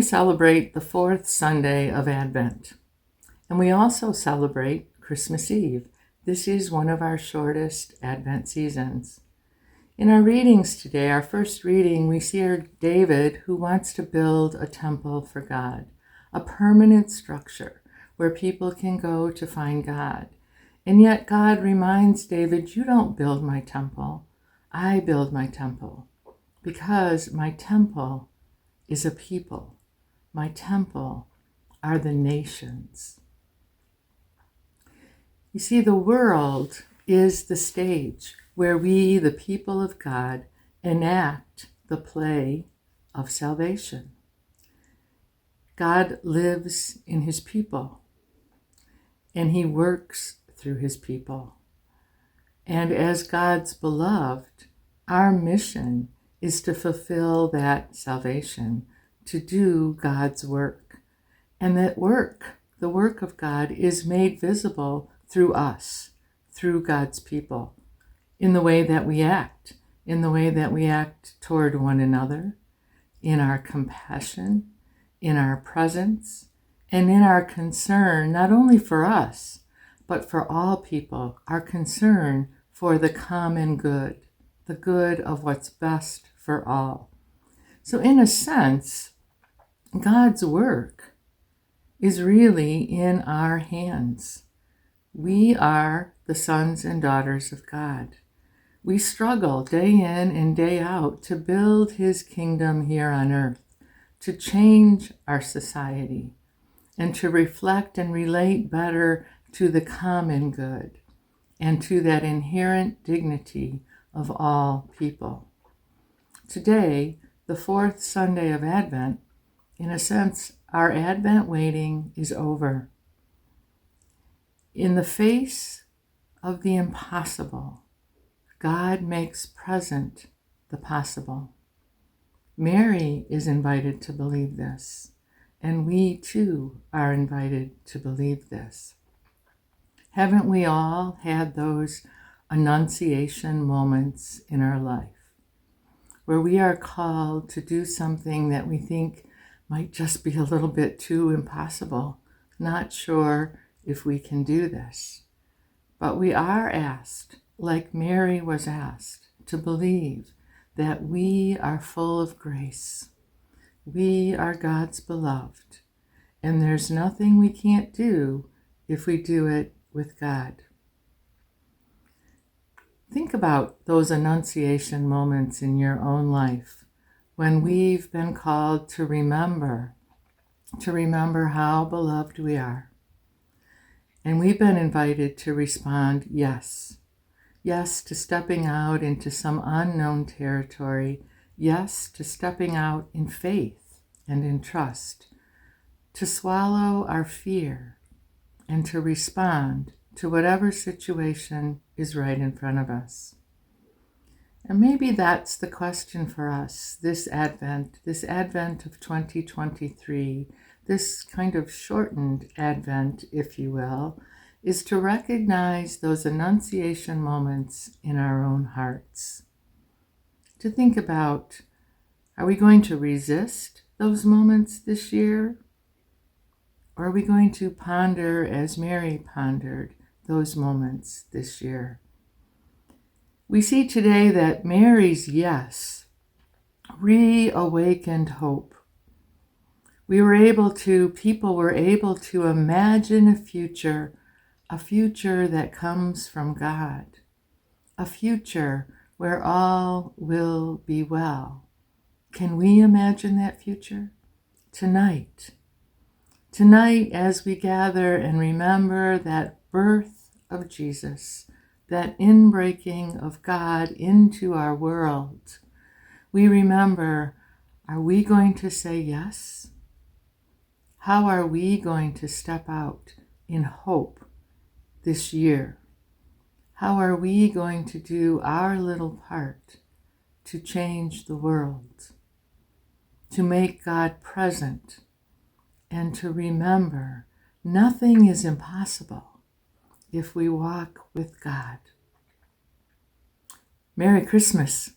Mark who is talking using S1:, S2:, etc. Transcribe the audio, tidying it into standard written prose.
S1: we celebrate the fourth Sunday of Advent, and we also celebrate Christmas Eve. This is one of our shortest Advent seasons. In our readings today, our first reading, we see David who wants to build a temple for God, a permanent structure where people can go to find God. And yet God reminds David, you don't build my temple, I build my temple, because my temple is a people. My temple are the nations. You see, the world is the stage where we, the people of God, enact the play of salvation. God lives in his people, and he works through his people. And as God's beloved, our mission is to fulfill that salvation, to do God's work. And that work, the work of God, is made visible through us, through God's people, in the way that we act, toward one another, in our compassion, in our presence, and in our concern, not only for us, but for all people, our concern for the common good, the good of what's best for all. So in a sense, God's work is really in our hands. We are the sons and daughters of God. We struggle day in and day out to build his kingdom here on earth, to change our society, and to reflect and relate better to the common good and to that inherent dignity of all people. Today, the fourth Sunday of Advent, in a sense, our Advent waiting is over. In the face of the impossible, God makes present the possible. Mary is invited to believe this, and we too are invited to believe this. Haven't we all had those annunciation moments in our life where we are called to do something that we think might just be a little bit too impossible, not sure if we can do this? But we are asked, like Mary was asked, to believe that we are full of grace. We are God's beloved, and there's nothing we can't do if we do it with God. Think about those annunciation moments in your own life when we've been called to remember how beloved we are. And we've been invited to respond, yes. Yes to stepping out into some unknown territory. Yes to stepping out in faith and in trust, to swallow our fear and to respond to whatever situation is right in front of us. And maybe that's the question for us this Advent of 2023, this kind of shortened Advent, if you will, is to recognize those annunciation moments in our own hearts. To think about, are we going to resist those moments this year? Or are we going to ponder, as Mary pondered, those moments this year? We see today that Mary's yes reawakened hope. People were able to imagine a future that comes from God, a future where all will be well. Can we imagine that future? Tonight, as we gather and remember that birth of Jesus, that inbreaking of God into our world, we remember, are we going to say yes? How are we going to step out in hope this year? How are we going to do our little part to change the world, to make God present, and to remember nothing is impossible if we walk with God? Merry Christmas.